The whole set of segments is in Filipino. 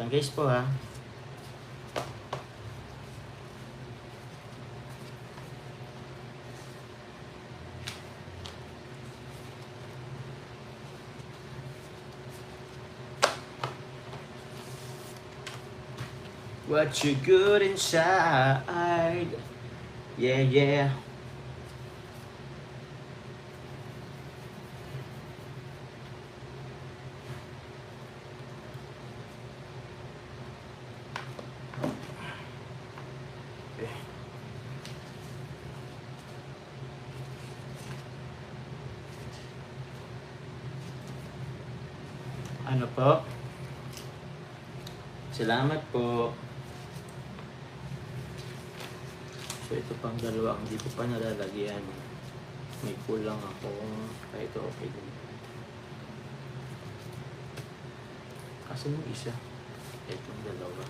Wait lang guys po ha. What you good inside? Yeah, yeah. Ano po? Salamat po. So ito pang dalawa, hindi ko pa nalalagyan. May kulang ako. Kaya ito okay din. Kasi yung isa. Itong dalawa.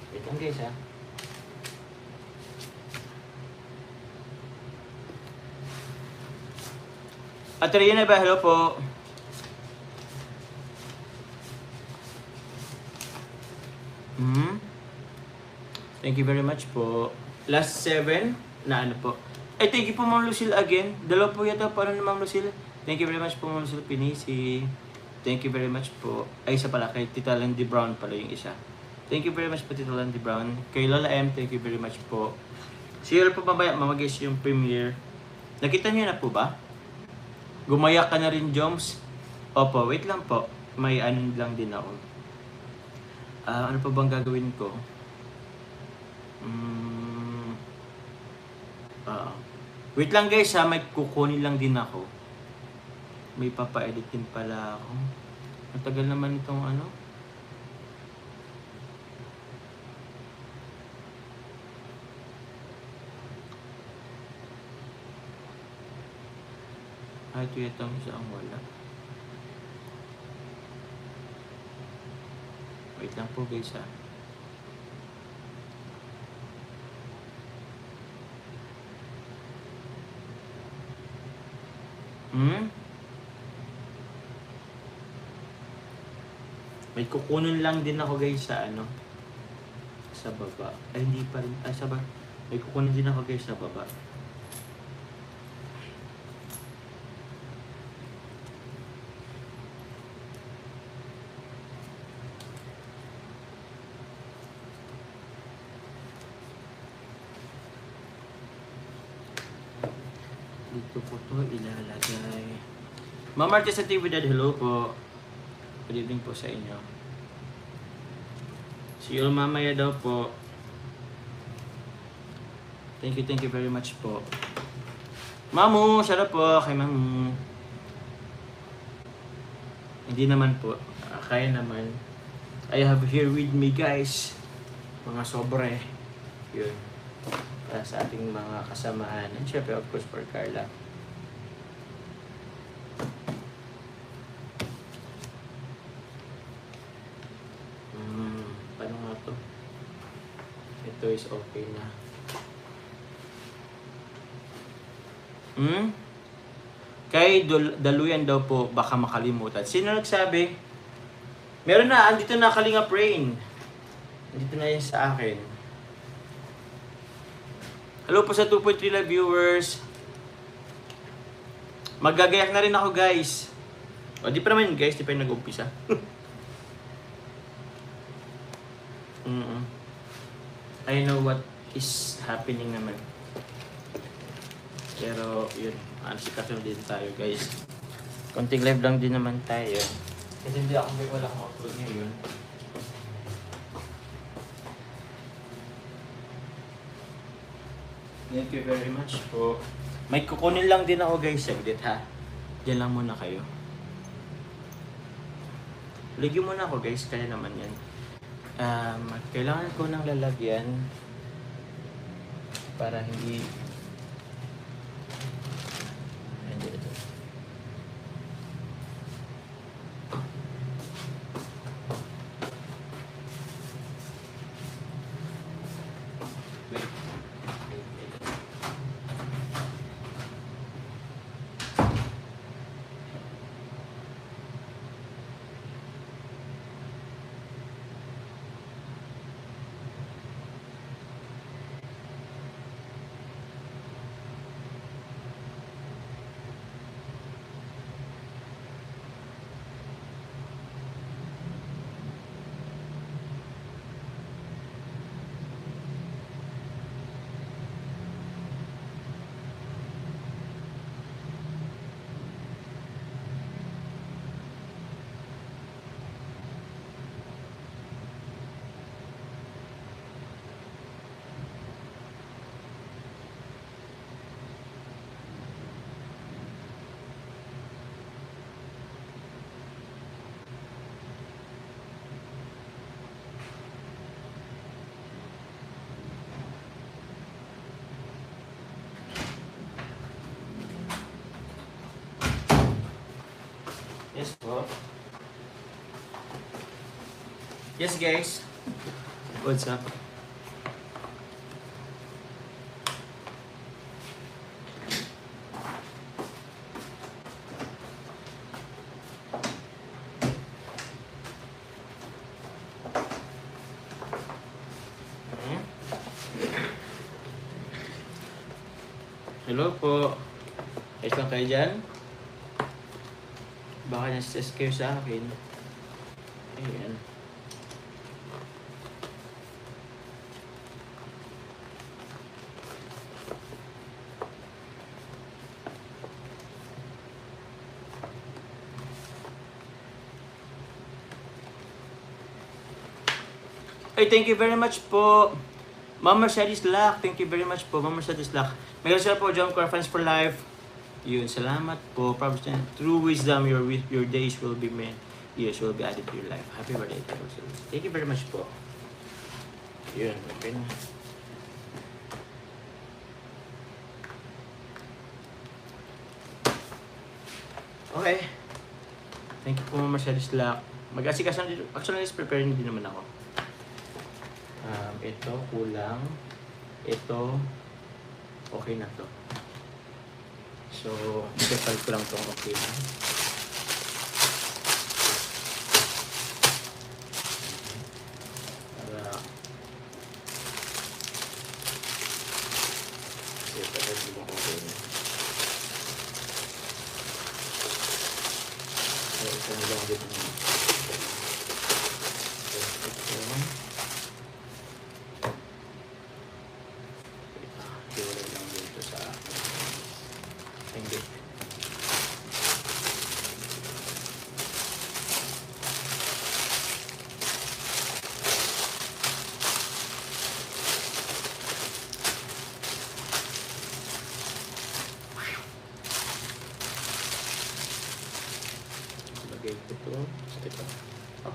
Wait lang guys ha. Atrina ba? Hello po. Thank you very much po. Last 7 na ano po. Ay, thank you po Ma'am Lucille again. Dalawa po yata pa rin Ma'am Lucille. Thank you very much po Ma'am Lucille Pinisi. Thank you very much po. Ay, isa pala. Kay Tita Landy Brown pala yung isa. Thank you very much po Tita Landy Brown. Kay Lola M, thank you very much po. Sure po mamaya mamagis yung premiere. Nakita niyo na po ba? Gumaya ka na rin, Joms? Opo, wait lang po. May ano lang din ako. Ano pa bang gagawin ko? Wait lang guys ha, may kukunin lang din ako. May papa-edit din pala ako. Ang tagal naman itong ano. Ito itong isang wala. Wait lang po guys ha. May kukunin lang din ako guys sa ano. Sa baba. Ay hindi pa rin. Ay sa baba. May kukunin din ako guys sa baba. Dito po to ilalagay. Ma'am Martes sa TV Dad, hello po. Good evening po sa inyo. See you mamaya daw po. Thank you very much po. Mamu, sarap po kay Mamu. Hindi naman po. Kaya naman. I have here with me guys. Mga sobre. Yun. Para sa ating mga kasamahan. And syempre of course for Carla. Paano nga to? Ito is okay na. Kay Daluyan daw po, baka makalimutan. Sino nagsabi? Meron na, andito na Kalingap Rain. Andito na yan sa akin. Hello po sa 2.3 live viewers. Magagayak na rin ako guys. O di pa naman guys, di pa yung nag-umpisa. I know what is happening naman. Pero yun, sikat din tayo guys. Konting live lang din naman tayo. Kasi hindi ako may wala akong upload ngayon. Thank you very much po. May kukunin lang din ako guys, saglit ha. Diyan lang muna kayo. Ligyan muna ako guys, kaya naman yan. Kailangan ko ng lalagyan para hindi ito. Yes po. Yes guys. What's up? Hello po. Ayos lang kayo dyan? Baka nasa-scare sa akin. Ayan. Ay, thank you very much po. Ma'am Mercedes Lack, thank you very much po, Ma'am Mercedes Lack. Meron sila po, John Core Friends for Life. Yun, salamat po. Proverbs 10. Through wisdom, your days will be made. Years will be added to your life. Happy birthday, Mercedes. Thank you very much po. Yun, okay na. Okay. Thank you po, Ma'am Mercedes Lack. Mag-asikasan dito. Actually, preparing din naman ako. Ito, kulang. Ito, okay na to. So, ipapal ko lang itong okay na. Para ipapal ko lang okay na. So, ito na lang dito na.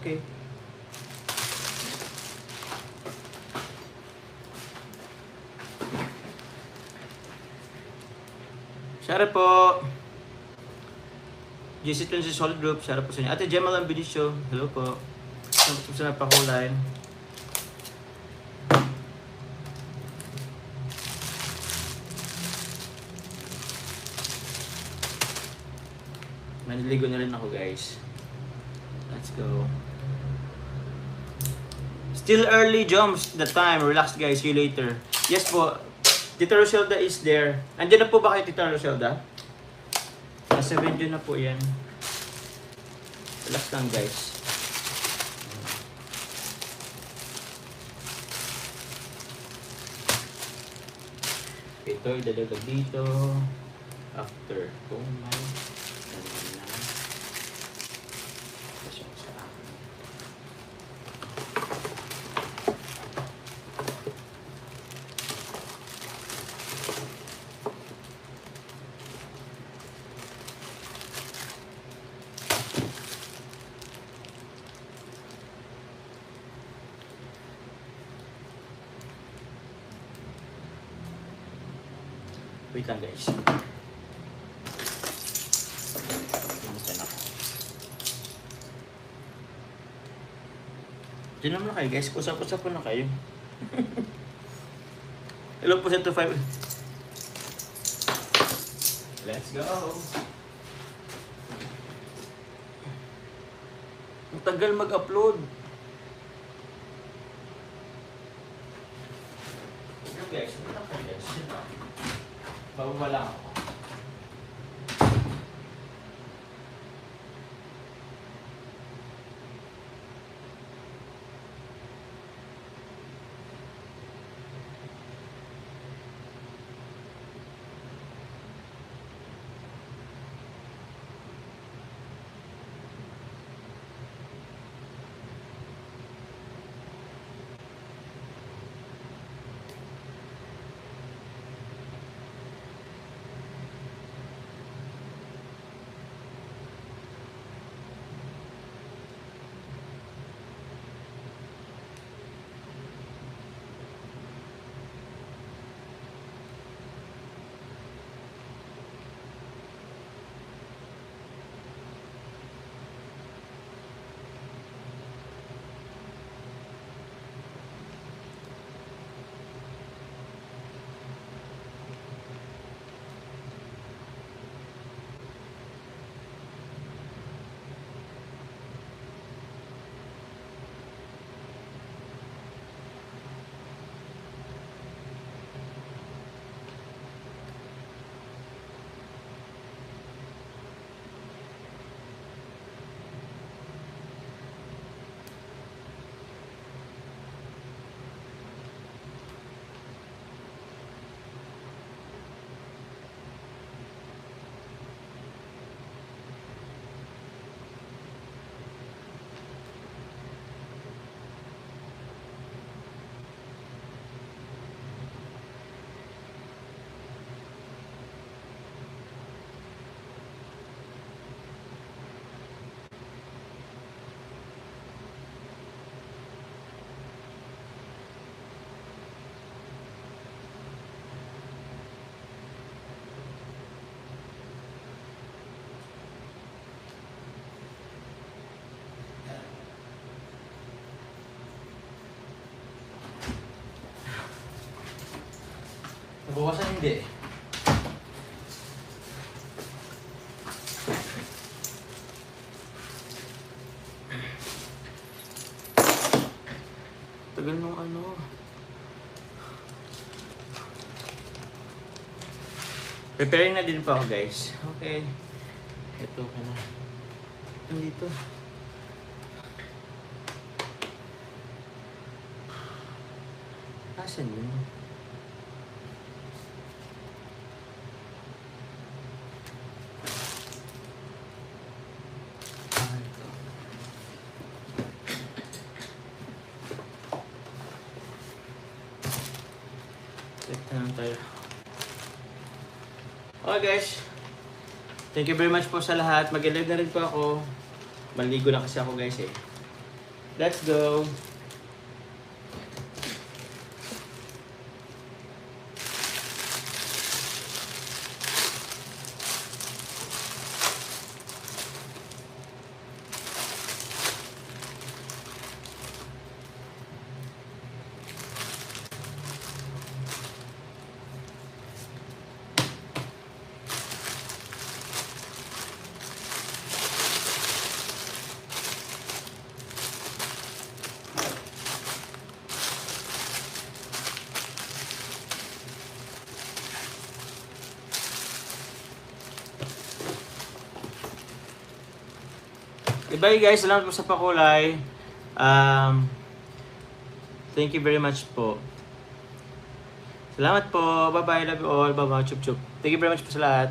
Okay. Share po. GC20 Solid Group, share po sa inyo. Ate Gemma Lambidicio, hello po. Salamat po sa napakulay. Maniligo na rin ako guys. Let's go. Still early, jumps the time. Relax guys, see you later. Yes po. Tita Roselda is there. Andiyan na po ba kayo, Tita Roselda? Nasa video na po yan. Relax lang guys. Ito, idadagdag dito. After. Kung may wait lang guys. Diyan naman na kayo guys. Usap-usap po na kayo. Hello po sa 25. Let's go. Ang tagal mag-upload. Guys, ito na kayo guys. Bababa lang ako. Bukasan hindi. Tagal nung ano. Preparing na din po ako guys. Okay. Ito ka na. Nandito. Asan yun? Ito. Check na lang tayo. Okay guys. Thank you very much po sa lahat. Mag-live na rin po ako. Maligo na kasi ako guys eh. Let's go! Bye guys, salamat po sa pakulay. Thank you very much po. Salamat po. Bye bye, love you all. Bye bye, chup chup. Thank you very much po sa lahat.